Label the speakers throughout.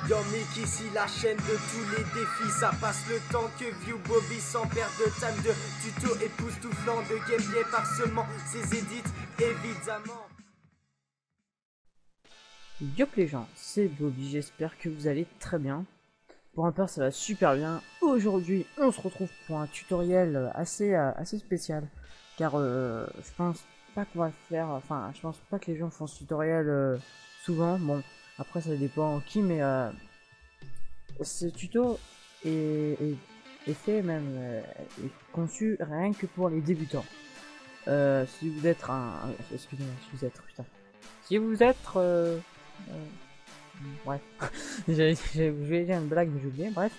Speaker 1: Dans Mickey, ici la chaîne de tous les défis. Ça passe le temps que View Bobby sans perdre de time de tuto époustouflant de gameplay parsemant ses édits évidemment.
Speaker 2: Yop les gens, c'est Bobby, j'espère que vous allez très bien. Pour un part ça va super bien. Aujourd'hui on se retrouve pour un tutoriel assez spécial. Car je pense pas qu'on va faire, enfin je pense pas que les gens font ce tutoriel souvent. Bon après ça dépend qui, mais ce tuto est fait même, est conçu rien que pour les débutants. Si vous êtes excusez-moi, si vous êtes, putain. Si vous êtes bref, je vais dire une blague mais j'ai oublié, bref.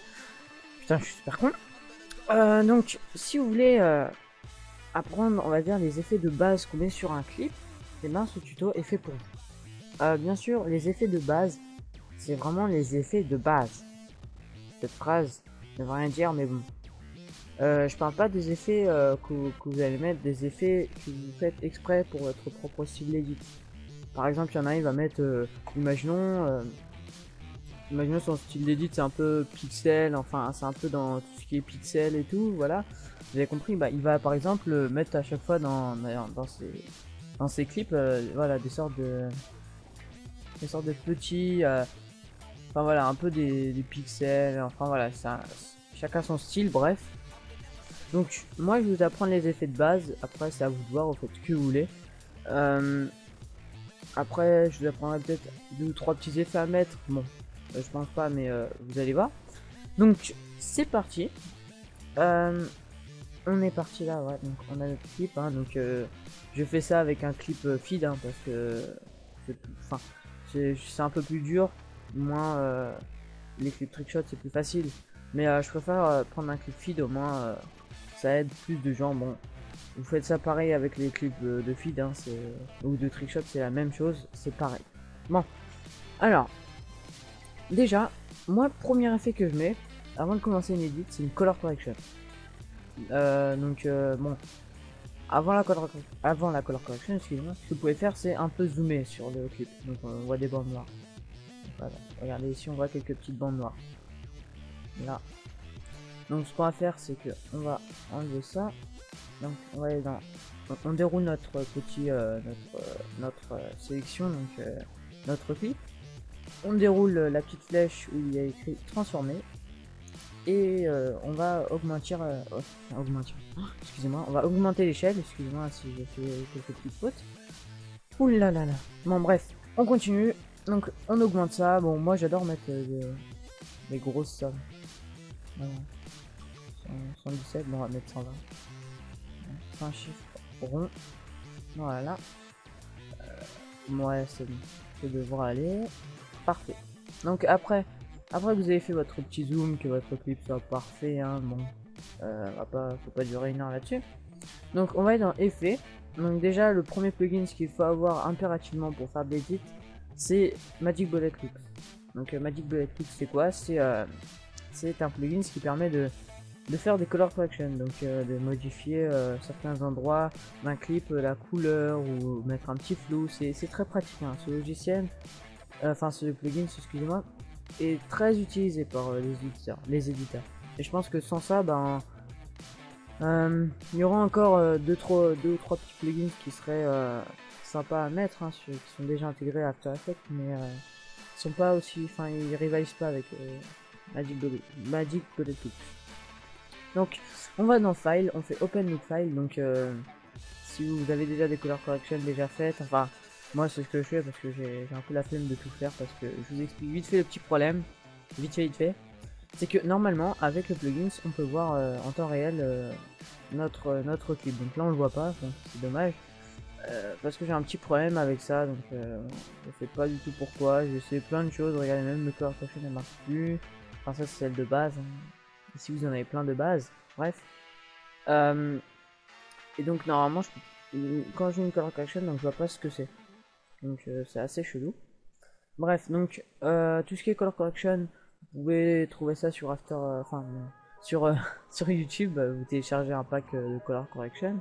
Speaker 2: Putain, je suis super con. Donc, si vous voulez apprendre, on va dire, les effets de base qu'on met sur un clip, et ben ce tuto est fait pour vous. Bien sûr, les effets de base, c'est vraiment les effets de base. Cette phrase ne veut rien dire, mais bon. Je parle pas des effets que vous allez mettre, des effets que vous faites exprès pour votre propre style edit. Par exemple, il y en a, il va mettre, imaginons son style d'édit, c'est un peu pixel, enfin c'est un peu dans tout ce qui est pixel et tout, voilà. Vous avez compris, bah, il va par exemple mettre à chaque fois dans ses clips, voilà, des sortes de petits, enfin voilà, un peu des pixels, enfin voilà, ça, chacun son style, bref. Donc moi je vais vous apprendre les effets de base, après c'est à vous de voir, vous faites ce que vous voulez. Après je vous apprendrai peut-être 2 ou 3 petits effets à mettre, bon je pense pas, mais vous allez voir. Donc c'est parti. On est parti là, ouais, donc on a notre clip, hein, donc je fais ça avec un clip feed, hein, parce que c'est un peu plus dur, moins les clips trickshot c'est plus facile, mais je préfère prendre un clip feed, au moins ça aide plus de gens. Bon, vous faites ça pareil avec les clips de feed, hein, ou de trickshot, c'est la même chose, c'est pareil. Bon, alors déjà, moi, premier effet que je mets avant de commencer une edit, c'est une color correction. Bon, avant la color correction, excusez-moi, ce que vous pouvez faire, c'est un peu zoomer sur le clip. Donc on voit des bandes noires. Voilà. Regardez ici, on voit quelques petites bandes noires. Là. Donc ce qu'on va faire, c'est que on va enlever ça. Donc on va aller dans, on déroule notre petit, notre sélection, donc notre clip. On déroule la petite flèche où il y a écrit transformer. Et on va augmenter, excusez-moi, on va augmenter l'échelle, excusez-moi si j'ai fait quelques petites fautes. Ouh là là là. Bon bref, on continue. Donc on augmente ça. Bon, moi j'adore mettre des grosses sommes. Voilà. 117, bon on va mettre 120. C'est un chiffre rond. Voilà. Ouais, c'est bon. Ça devrait aller. Parfait. Donc après que vous avez fait votre petit zoom, que votre clip soit parfait, hein, bon, faut pas durer une heure là-dessus. Donc on va aller dans effets. Donc déjà le premier plugin qu'il faut avoir impérativement pour faire de l'edit, c'est Magic Bullet Loops. Donc Magic Bullet Loops c'est quoi? C'est un plugin qui permet de faire des color correction, donc de modifier certains endroits d'un clip, la couleur, ou mettre un petit flou. C'est très pratique, hein. Ce logiciel, enfin ce plugin, excusez-moi, est très utilisé par les éditeurs. Et je pense que sans ça, ben, il y aura encore 2 ou 3 petits plugins qui seraient sympas à mettre, hein, qui sont déjà intégrés à After Effects, mais ils sont pas aussi, enfin ils rivalisent pas avec Magic Bullet Loops. Donc on va dans File, on fait Open Loop File. Donc si vous avez déjà des color correction déjà faites, enfin moi c'est ce que je fais parce que j'ai un peu la flemme de tout faire, parce que je vous explique vite fait le petit problème, vite fait, c'est que normalement avec le plugin on peut voir en temps réel notre clip. Donc là on le voit pas, donc c'est dommage, parce que j'ai un petit problème avec ça, donc je sais pas du tout pourquoi. J'ai essayé plein de choses, regardez, même le color correction ne marche plus. Enfin ça c'est celle de base, hein. Ici vous en avez plein de base, bref. Et donc normalement quand j'ai une color correction, donc je vois pas ce que c'est, donc c'est assez chelou. Bref, donc tout ce qui est color correction, vous pouvez trouver ça sur sur YouTube. Vous téléchargez un pack de color correction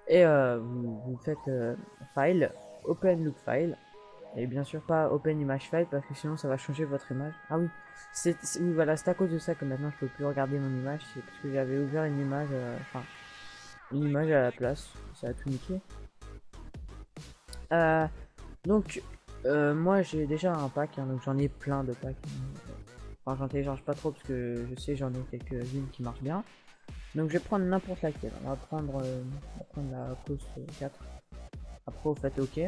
Speaker 2: et vous faites File, Open Loop File. Et bien sûr pas Open Image File parce que sinon ça va changer votre image. Ah oui, oui, voilà, c'est à cause de ça que maintenant je peux plus regarder mon image. C'est parce que j'avais ouvert une image, enfin une image à la place. Ça a tout niqué. Donc moi j'ai déjà un pack, hein, donc j'en ai plein de packs. Enfin j'en télécharge pas trop parce que je sais j'en ai quelques-unes qui marchent bien. Donc je vais prendre n'importe laquelle. On va prendre la cause 4. Après vous faites OK.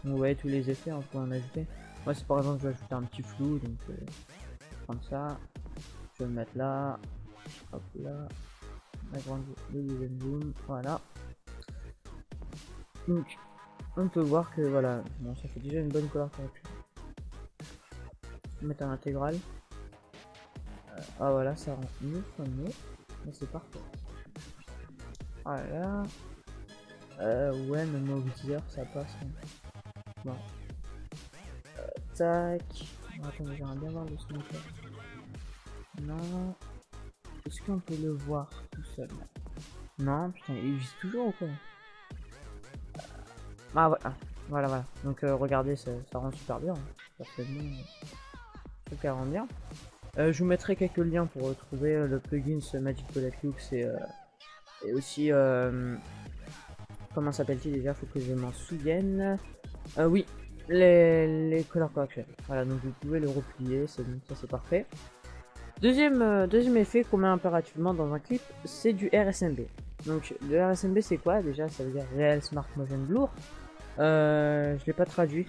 Speaker 2: Vous voyez tous les effets, on peut en ajouter. Moi c'est par exemple je vais ajouter un petit flou, donc je vais prendre ça. Je vais le mettre là. Hop là. La grande le zoom. Voilà. Donc on peut voir que voilà, bon, ça fait déjà une bonne couleur correction. Mettre en intégrale. Ah voilà, ça rend mieux, mais c'est parfait. Voilà. Ouais, même au viseur, ça passe. Hein. Bon. Tac. Attendez, j'aimerais bien voir le sniper. Non. Est-ce qu'on peut le voir tout seul? Non, putain, il vise toujours ou quoi? Ah voilà, voilà. Donc regardez, ça rend super bien. Personnellement, je trouve qu'elle rend bien. Je vous mettrai quelques liens pour retrouver le plugin Magic Bullet Looks et aussi comment s'appelle-t-il déjà? Faut que je m'en souvienne. Oui, les color correction. Voilà, donc vous pouvez le replier, ça c'est parfait. Deuxième effet qu'on met impérativement dans un clip, c'est du RSMB. Donc le RSMB c'est quoi? Déjà ça veut dire Real Smart Motion Blur. Je l'ai pas traduit.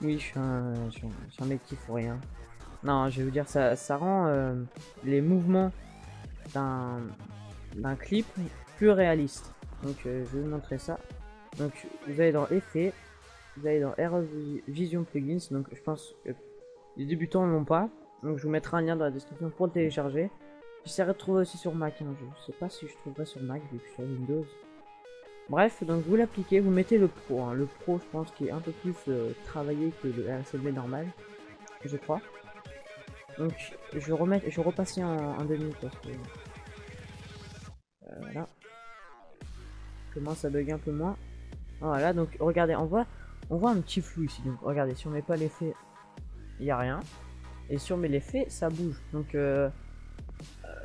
Speaker 2: Oui, je suis un mec qui fout rien. Non, je vais vous dire, ça rend les mouvements d'un clip plus réaliste. Donc je vais vous montrer ça. Donc vous allez dans Effets, vous allez dans RE Vision Plugins. Donc je pense que les débutants n'ont pas. Donc je vous mettrai un lien dans la description pour le télécharger. J'essaierai de trouver aussi sur Mac. Hein. Je sais pas si je trouverai sur Mac vu que je suis sur Windows. Bref, donc vous l'appliquez, vous mettez le Pro. Hein. Le Pro, je pense, qui est un peu plus travaillé que le RSMB normal, je crois. Donc je repasse en demi parce que voilà. Commence à bugger un peu moins. Voilà, donc regardez, on voit un petit flou ici. Donc regardez, si on met pas l'effet, il n'y a rien. Et si on met l'effet, ça bouge. Donc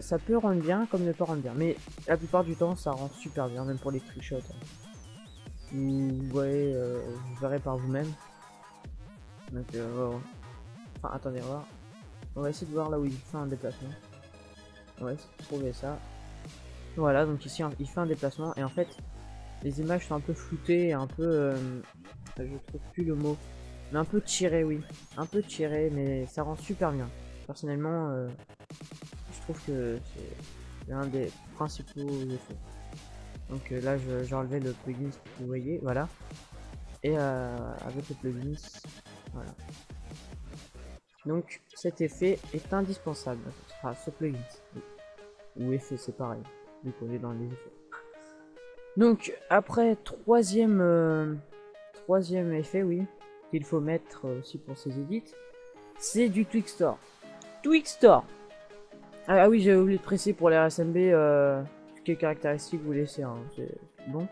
Speaker 2: ça peut rendre bien comme ne pas rendre bien. Mais la plupart du temps, ça rend super bien, même pour les trickshots. Hein. Vous voyez, vous verrez par vous-même. Donc enfin, attendez, voir. On va essayer de voir là où il fait un déplacement. On va essayer de trouver ça. Voilà, donc ici il fait un déplacement et en fait les images sont un peu floutées, un peu je trouve plus le mot, mais un peu tiré, oui, un peu tiré, mais ça rend super bien. Personnellement, je trouve que c'est l'un des principaux effets. Donc là, j'ai enlevé le plugin, vous voyez, voilà, et avec le plugin, voilà. Donc cet effet est indispensable. Ce sera ce plugin ou effet, c'est pareil. Vu qu'on est dans les effets. Donc après troisième effet, oui, qu'il faut mettre aussi pour ces edits, c'est du Twixtor. Twixtor. Ah oui, j'ai oublié de préciser pour les RSMB quelles caractéristiques vous laissez. Hein, c'est bon.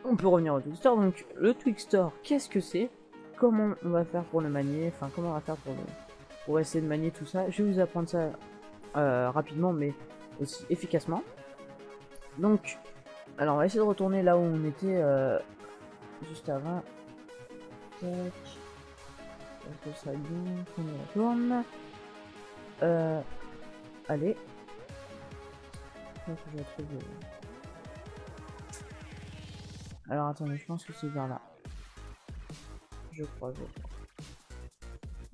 Speaker 2: On peut revenir au Twixtor. Donc le Twixtor, qu'est-ce que c'est? Comment on va faire pour le manier? Enfin, comment on va faire pour essayer de manier tout ça? Je vais vous apprendre ça rapidement, mais aussi efficacement. Donc, alors on va essayer de retourner là où on était juste avant. Tac. Est-ce que ça va bien qu'on y retourne? Allez. Je retrouve... Alors attendez, je pense que c'est vers là. Je crois.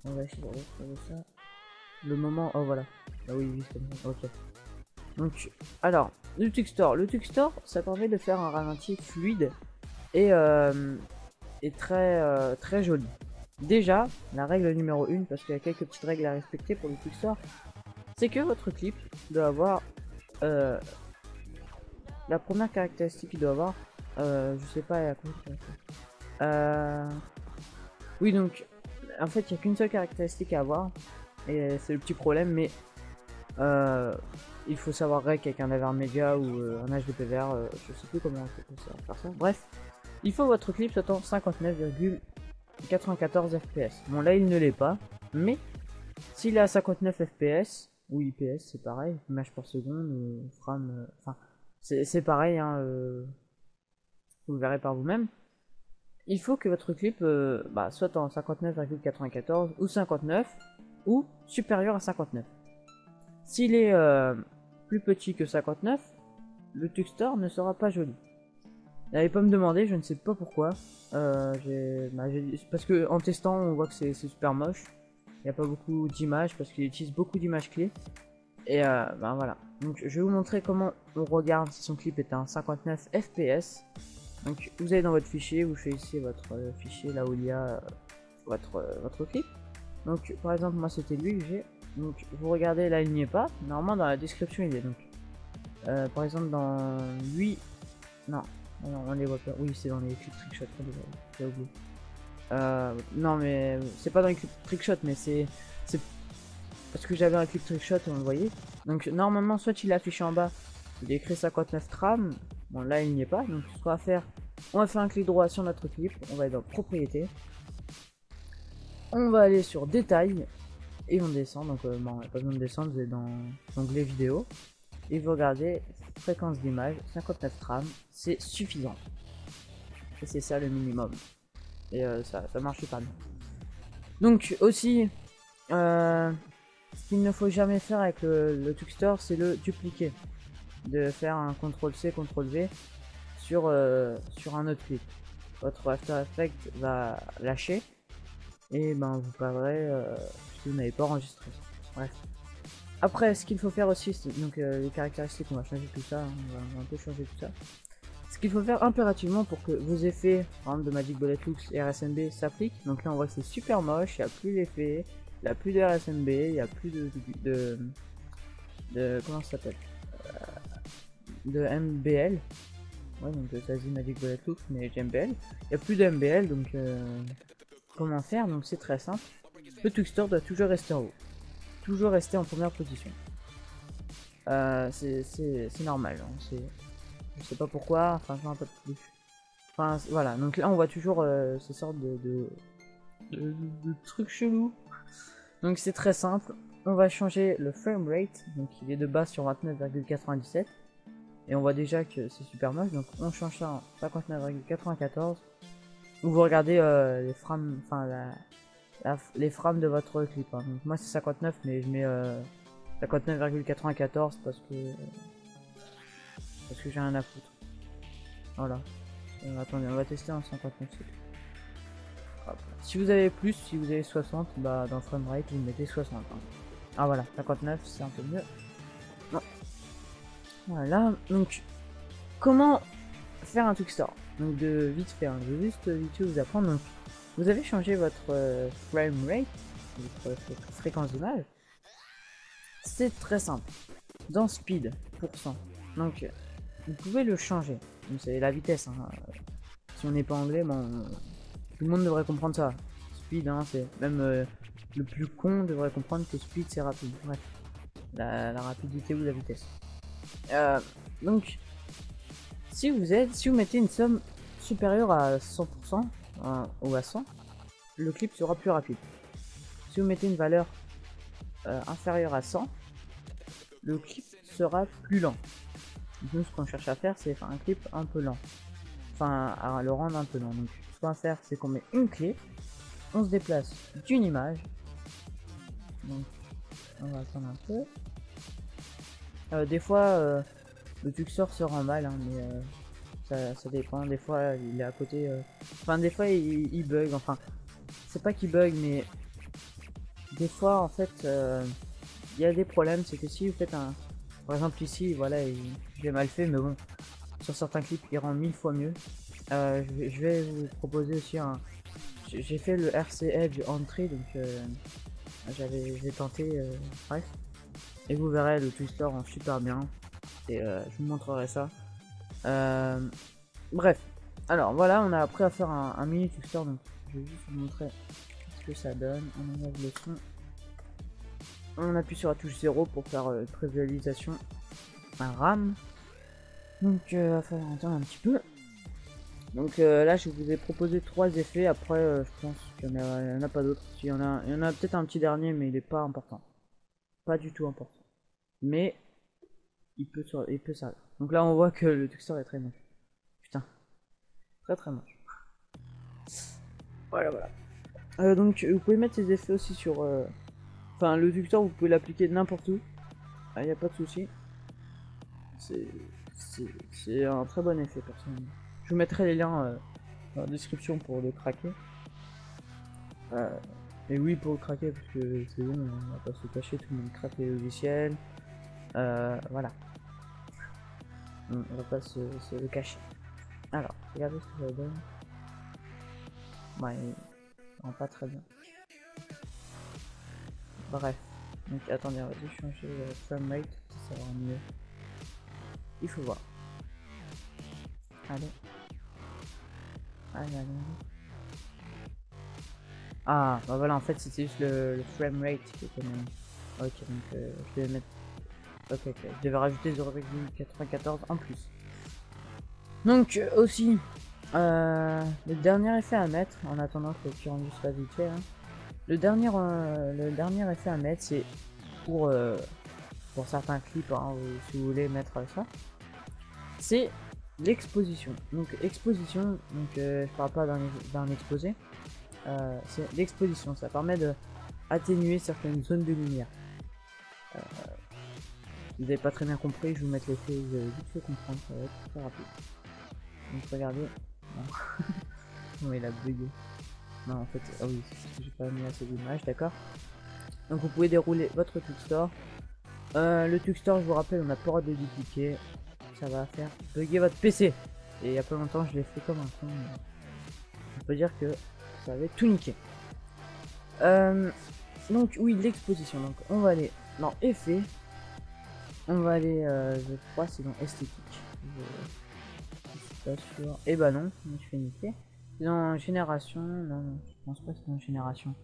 Speaker 2: On va essayer de retrouver ça. Le moment... Oh voilà. Ah oui, il comme ça. Ok. Donc, alors, le Twixtor, ça permet de faire un ralenti fluide et très joli. Déjà, la règle numéro 1, parce qu'il y a quelques petites règles à respecter pour le Twixtor, c'est que votre clip doit avoir la première caractéristique qu'il doit avoir, je sais pas à quoi oui, donc en fait il n'y a qu'une seule caractéristique à avoir et c'est le petit problème, mais il faut savoir rec avec un AVR média ou un HDPVR, je sais plus comment on peut faire ça. Bref, il faut votre clip soit en 59,1 94 fps. Bon là il ne l'est pas, mais s'il est à 59 fps ou IPS c'est pareil, image par seconde ou frame, enfin c'est pareil, hein, vous le verrez par vous-même. Il faut que votre clip soit en 59,94 ou 59 ou supérieur à 59. S'il est plus petit que 59, le Tuxtor ne sera pas joli. N'allez pas me demander, je ne sais pas pourquoi. Parce que en testant, on voit que c'est super moche. Il n'y a pas beaucoup d'images parce qu'il utilise beaucoup d'images clés. Et voilà. Donc je vais vous montrer comment on regarde si son clip est à 59 fps. Donc vous allez dans votre fichier, vous choisissez votre fichier là où il y a votre clip. Donc par exemple moi c'était lui que j'ai. Donc vous regardez là il n'y est pas. Normalement dans la description il est donc. Par exemple dans lui. Non, on les voit pas. Oui c'est dans les clips trickshot. J'ai oublié. Non mais c'est pas dans les clips trickshot mais c'est parce que j'avais un clip trickshot on le voyait. Donc normalement soit il est affiché en bas, il est écrit 59 tram. Bon là il n'y est pas, donc ce qu'on va faire, on va faire un clic droit sur notre clip, on va aller dans propriétés, on va aller sur détails et on descend, donc bon, on n'a pas besoin de descendre, vous êtes dans l'onglet vidéo et vous regardez fréquence d'image 59 tram, c'est suffisant et c'est ça le minimum et ça marche pas bien. Donc aussi ce qu'il ne faut jamais faire avec le Tuxtor c'est le dupliquer, de faire un CTRL-C, CTRL-V sur un autre clip. Votre After Effects va lâcher et ben vous perdrez si vous n'avez pas enregistré. Bref. Après, ce qu'il faut faire aussi, donc les caractéristiques, on va changer tout ça, on va un peu changer tout ça. Ce qu'il faut faire impérativement pour que vos effets, par exemple de Magic Bullet Lux et RSMB s'appliquent. Donc là on voit que c'est super moche, il n'y a plus l'effet, il n'y a plus de RSMB, il n'y a plus de comment ça s'appelle, de MBL. Ouais, donc ça dit Magic Bullet Lux, mais j'ai MBL. Il n'y a plus de MBL, donc comment faire? Donc c'est très simple. Le Tuxtor doit toujours rester en haut. Toujours rester en première position. C'est normal. Hein, je sais pas pourquoi, enfin je m'en rappelle plus. Enfin voilà, donc là on voit toujours ces sortes de trucs chelous. Donc c'est très simple. On va changer le framerate, donc il est de base sur 29,97. Et on voit déjà que c'est super moche, donc on change ça en 59,94. Où vous regardez les frames, enfin les frames de votre clip. Hein. Donc moi c'est 59, mais je mets 59,94 parce que j'ai rien à foutre. Voilà. Attendez, on va tester en 59. Si vous avez plus, si vous avez 60, bah dans framerate vous mettez 60. Hein. Ah voilà, 59 c'est un peu mieux. Non. Voilà, donc comment faire un Tuxtor? Donc de vite fait, hein, je vais juste vite vous apprendre. Donc vous avez changé votre framerate, votre fréquence d'image. C'est très simple. Dans speed %, donc vous pouvez le changer. Donc c'est la vitesse. Hein. Si on n'est pas anglais, bon, tout le monde devrait comprendre ça. Speed, hein, c'est même le plus con devrait comprendre que speed c'est rapide. Bref, la rapidité ou la vitesse. Donc, si vous mettez une somme supérieure à 100% ou à 100, le clip sera plus rapide. Si vous mettez une valeur inférieure à 100, le clip sera plus lent. Nous, ce qu'on cherche à faire, c'est faire un clip un peu lent. Enfin, à le rendre un peu lent. Donc, ce qu'on va faire, c'est qu'on met une clip, on se déplace d'une image. Donc, on va attendre un peu. Des fois, le Tuxtor se rend mal, hein, mais ça dépend. Des fois, il est à côté. Enfin, des fois, il bug. Enfin, c'est pas qu'il bug, mais des fois, en fait, il y a des problèmes. C'est que si vous faites un, par exemple ici, voilà, j'ai mal fait, mais bon, sur certains clips, il rend 1000 fois mieux. Je vais vous proposer aussi un. J'ai fait le RC Edge Entry, donc j'ai tenté. Bref. Et vous verrez le Tuxtor en super bien. Et je vous montrerai ça. Bref. Alors voilà, on a appris à faire un mini Tuxtor. Donc je vais juste vous montrer ce que ça donne. On enlève le son. On appuie sur la touche 0 pour faire prévisualisation. Un RAM. Donc il va falloir attendre un petit peu. Donc là je vous ai proposé 3 effets, après je pense qu'il y en a pas d'autres. Il y en a peut-être un petit dernier mais il est pas important. Pas du tout important. Mais il peut servir. Donc là on voit que le texture est très moche. Putain. Très très moche. Voilà voilà. Donc vous pouvez mettre ces effets aussi sur... Enfin le texture vous pouvez l'appliquer n'importe où. Il n'y a pas de souci. C'est un très bon effet personnellement. Je vous mettrai les liens dans la description pour le craquer. Et oui, pour le craquer, parce que c'est bon, on va pas se cacher, tout le monde craque les logiciels. Voilà. On va pas se le cacher. Alors, regardez ce que ça donne. Ouais, non, pas très bien. Bref. Donc attendez, on va juste changer le framerate, ça va mieux. Il faut voir. Allez. Allez. Ah, bah voilà, en fait c'était juste le framerate qui était même. Ok, donc je devais mettre. Ok, je devais rajouter 0,94 en plus. Donc aussi, le dernier effet à mettre, en attendant que tu rendu soit vite fait, hein, le dernier effet à mettre, c'est pour certains clips, hein, si vous voulez mettre ça, c'est l'exposition. Donc exposition, donc je parle pas d'un exposé, c'est l'exposition, ça permet de atténuer certaines zones de lumière. Vous n'avez pas très bien compris, je vais vous mettre l'effet, vous avez vite fait comprendre, ça va être très rapide. Donc regardez, non, non il a bugué. Non en fait, ah oui, j'ai pas mis assez d'images, d'accord. Donc vous pouvez dérouler votre Tuxtor. Le Tuxtor, je vous rappelle, on n'a pas le droit de dupliquer. Ça va faire bugger votre PC. Et il y a pas longtemps, je l'ai fait comme un con. On peut dire que ça avait tout niqué. Donc oui, l'exposition. Donc on va aller dans effet. On va aller, je crois, c'est dans esthétique. Je suis pas sûr. Et bah non, je fais niquer. Dans génération, non, je pense pas que c'est dans génération.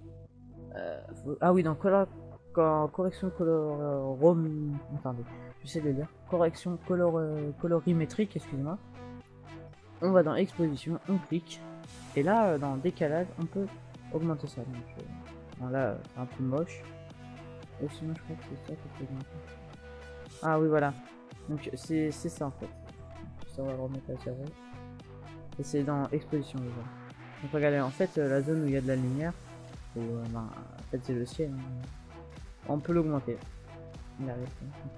Speaker 2: Ah oui, dans correction attendez, j'essaie de le dire. Correction colorimétrique, excusez-moi. On va dans exposition, on clique. Et là, dans décalage, on peut augmenter ça. Donc, bon, là, c'est un peu moche. Et sinon, je crois que c'est ça qu'on peut augmenter. Ah oui, voilà. Donc, c'est ça en fait. Ça, on va le remettre à 0. Et c'est dans exposition déjà. Donc, regardez, en fait, la zone où il y a de la lumière, ben, en fait, c'est le ciel. Hein. On peut l'augmenter.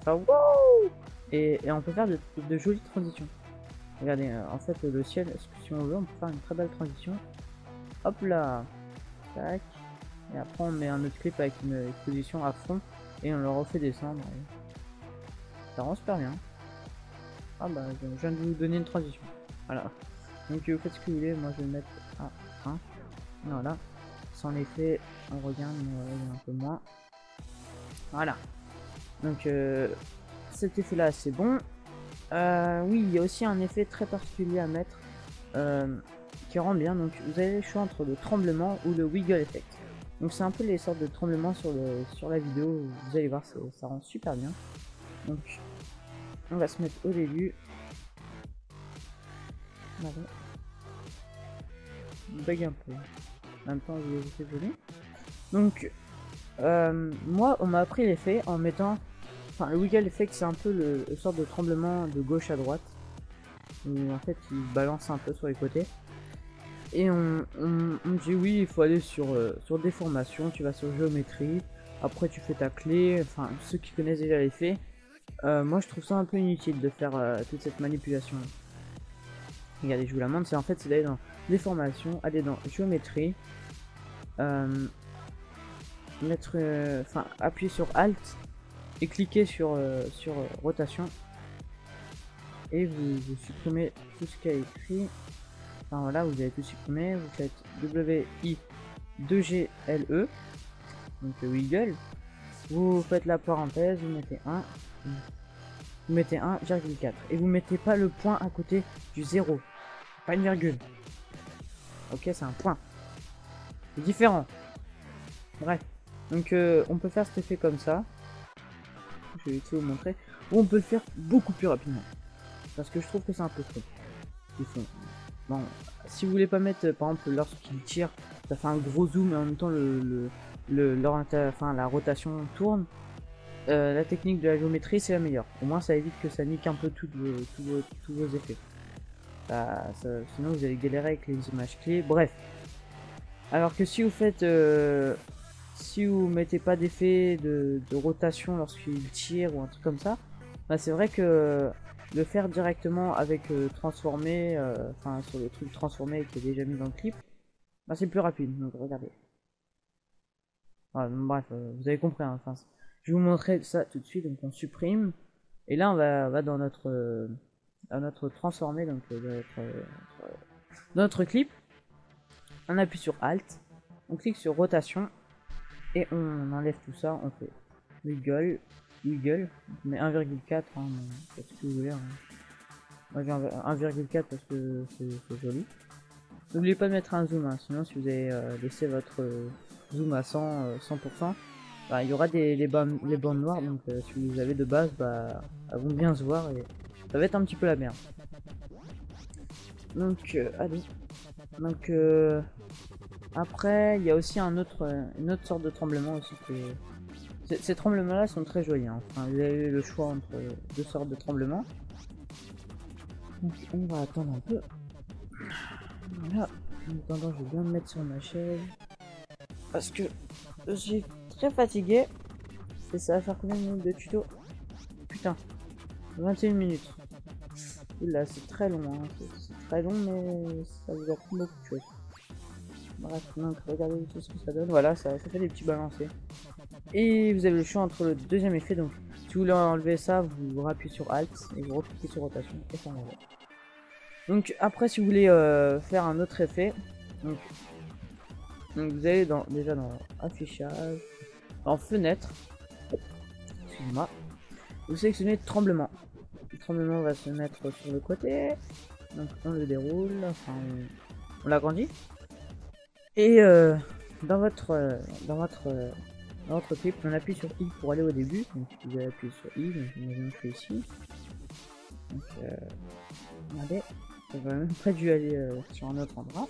Speaker 2: Enfin, wow, et on peut faire de jolies transitions. Regardez, en fait, le ciel, si on veut, on peut faire une très belle transition. Hop là. Tac. Et après, on met un autre clip avec une exposition à fond. Et on le refait descendre. Et ça rend super bien. Ah bah, je viens de vous donner une transition. Voilà. Donc, vous faites ce que vous voulez. Moi, je vais le mettre à 1. Voilà. Sans l'effet, on regarde, mais un peu moins. Voilà. Donc, cet effet-là, c'est bon. Oui, il y a aussi un effet très particulier à mettre qui rend bien. Donc, vous avez le choix entre le tremblement ou le wiggle effect. Donc, c'est un peu les sortes de tremblements sur la vidéo. Vous allez voir, ça rend super bien. Donc, on va se mettre au début. Voilà. Bug un peu. En même temps, je vais vous faire joli. Donc, moi, on m'a appris l'effet en mettant. Enfin, le wiggle effect, c'est un peu le sorte de tremblement de gauche à droite. Où en fait, il balance un peu sur les côtés. Et on dit oui, il faut aller sur déformation, tu vas sur géométrie. Après, tu fais ta clé. Enfin, ceux qui connaissent déjà l'effet. Moi, je trouve ça un peu inutile de faire toute cette manipulation. Regardez, je vous la montre. C'est en fait, c'est d'aller dans déformation, aller dans géométrie. Appuyer sur Alt et cliquer sur rotation et vous supprimez tout ce qui a écrit. Enfin voilà, vous avez tout supprimé, vous faites WI2GLE, donc wiggle, vous faites la parenthèse, vous mettez 1, vous mettez 1,4 et vous mettez pas le point à côté du 0, pas une virgule. Ok, c'est un point, c'est différent. Bref. Donc on peut faire cet effet comme ça. Je vais essayer de vous montrer. Ou on peut le faire beaucoup plus rapidement. Parce que je trouve que c'est un peu trop. bon, si vous voulez pas mettre, par exemple, lorsqu'il tire, ça fait un gros zoom et en même temps la rotation tourne. La technique de la géométrie c'est la meilleure. Au moins ça évite que ça nique un peu tous vos effets. Sinon vous allez galérer avec les images clés. Bref. Alors que si vous faites, si vous mettez pas d'effet de rotation lorsqu'il tire ou un truc comme ça, bah c'est vrai que le faire directement avec transformé, enfin sur le truc transformé qui est déjà mis dans le clip, bah c'est plus rapide. Donc regardez. Voilà, bref, vous avez compris. Hein, je vais vous montrer ça tout de suite. Donc on supprime et là on va dans notre transformé, donc dans notre clip. On appuie sur Alt, on clique sur rotation et on enlève tout ça. On fait wiggle, on met 1,4, hein, faites ce que vous voulez. Hein. Moi j'ai 1,4 parce que c'est joli. N'oubliez pas de mettre un zoom, hein, sinon si vous avez laissé votre zoom à 100%, bah, il y aura les bandes noires, donc si vous avez de base, bah, elles vont bien se voir et ça va être un petit peu la merde. Donc allez. Donc après il y a aussi une autre sorte de tremblement aussi que ces tremblements là sont très jolis. Hein. Enfin, vous avez le choix entre deux sortes de tremblements. Donc on va attendre un peu. Voilà. En attendant, je vais bien me mettre sur ma chaise parce que je suis très fatigué. Et ça va faire combien de minutes de tuto? Putain, 21 minutes. Oula, c'est très long, hein. C'est très long, mais ça vous apprend beaucoup de choses. Bref, donc regardez tout ce que ça donne. Voilà, ça fait des petits balancés. Et vous avez le choix entre le deuxième effet. Donc, si vous voulez enlever ça, vous rappuyez sur Alt et vous recliquez sur rotation et ça enlève. Donc, après, si vous voulez faire un autre effet, donc vous allez déjà dans affichage, en fenêtre. Excusez-moi. Vous sélectionnez tremblement. Le tremblement va se mettre sur le côté. Donc on le déroule, enfin on l'agrandit. Et dans votre clip, on appuie sur I pour aller au début. Donc vous allez appuyer sur I, donc imaginons que je suis ici. Donc regardez, on va même pas dû aller sur un autre endroit.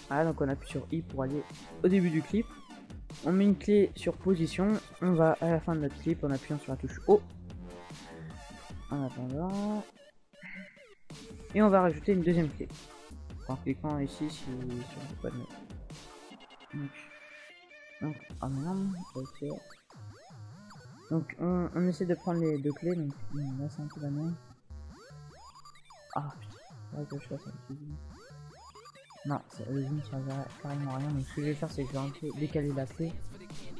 Speaker 2: Voilà, donc on appuie sur I pour aller au début du clip. On met une clé sur position, on va à la fin de notre clip en appuyant sur la touche O. En attendant. Et on va rajouter une deuxième clé. En cliquant ici si on ne peut pas le mettre. Donc ah merde, ok. Donc on essaie de prendre les deux clés, donc là c'est un peu la merde. Ah putain, là que je fasse un petit zoom. Non, le zoom ça va carrément rien, donc ce que je vais faire c'est que je vais un peu décaler la clé.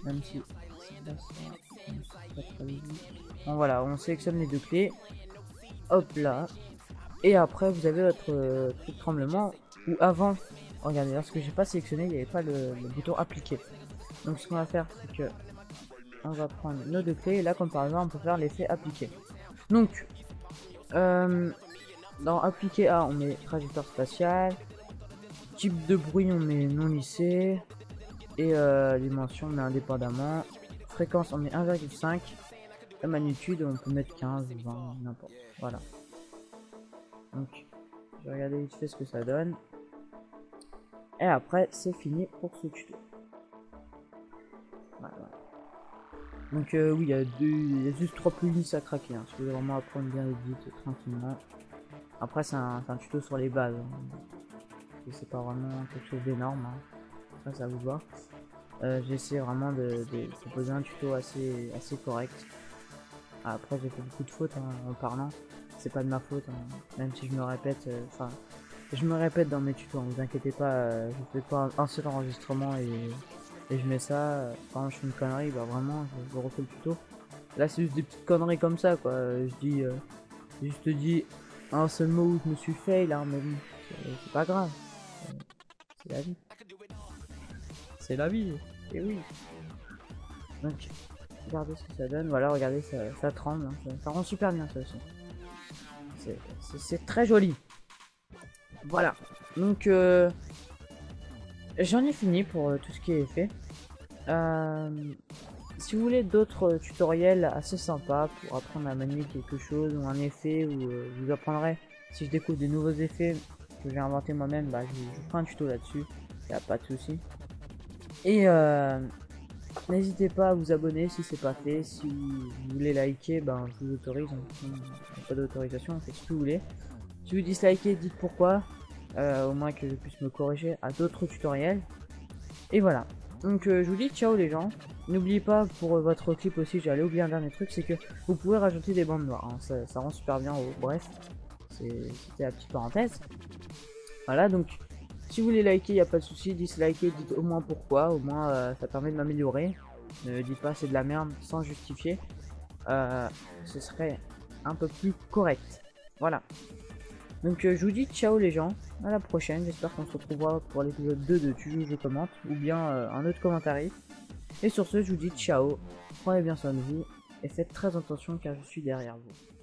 Speaker 2: Même si c'est pas ça. Bon voilà, on sélectionne les deux clés. Hop là. Et après vous avez votre truc de tremblement. Ou avant, regardez, lorsque j'ai pas sélectionné, il n'y avait pas le bouton appliquer. Donc ce qu'on va faire c'est que on va prendre nos deux clés et là comme par exemple on peut faire l'effet appliquer. Donc dans appliquer A on met trajectoire spatiale. Type de bruit on met non lissé. Et dimension on met indépendamment. Fréquence on met 1,5. La magnitude on peut mettre 15 ou 20, n'importe. Voilà. Donc je vais regarder vite fait ce que ça donne. Et après c'est fini pour ce tuto. Voilà. Donc oui il y a juste 3 plugins à craquer. Hein, si vous voulez vraiment apprendre bien vite tranquillement. Après c'est un tuto sur les bases. Hein. C'est pas vraiment quelque chose d'énorme. Hein. Après ça vous va. J'ai essayé vraiment de proposer un tuto assez correct. Après j'ai fait beaucoup de fautes hein, en parlant. C'est pas de ma faute, hein. Même si je me répète. Enfin, je me répète dans mes tutos. Hein, vous inquiétez pas. Je fais pas un seul enregistrement et je mets ça. Quand je fais une connerie, bah vraiment, je refais le tuto. Là c'est juste des petites conneries comme ça quoi. Je juste dis un seul mot où je me suis fail hein, mais bon, c'est pas grave. C'est la vie. C'est la vie. Et oui. Donc, regardez ce que ça donne. Voilà, regardez, ça tremble. Hein. Ça rend super bien ça aussi. C'est très joli. Voilà. Donc, j'en ai fini pour tout ce qui est fait. Si vous voulez d'autres tutoriels assez sympas pour apprendre à manier quelque chose ou un effet, ou je vous apprendrai si je découvre des nouveaux effets que j'ai inventé moi-même, bah, je ferai un tuto là-dessus, y a pas de souci. Et n'hésitez pas à vous abonner si c'est pas fait. Si vous voulez liker, ben je vous autorise. Pas d'autorisation, on fait ce que vous voulez. Si vous dislikez, dites pourquoi, au moins que je puisse me corriger à d'autres tutoriels. Et voilà. Donc je vous dis ciao les gens. N'oubliez pas pour votre clip aussi, j'allais oublier un dernier truc, c'est que vous pouvez rajouter des bandes noires. Hein. Ça rend super bien. Bref, c'était la petite parenthèse. Voilà, donc si vous voulez liker, il n'y a pas de souci. Disliker, dites au moins pourquoi. Au moins ça permet de m'améliorer. Ne dites pas c'est de la merde sans justifier. Ce serait un peu plus correct. Voilà. Donc je vous dis ciao les gens, à la prochaine, j'espère qu'on se retrouvera pour l'épisode 2 de Tu joues, je commente, ou bien un autre commentaire. Et sur ce, je vous dis ciao, prenez bien soin de vous, et faites très attention car je suis derrière vous.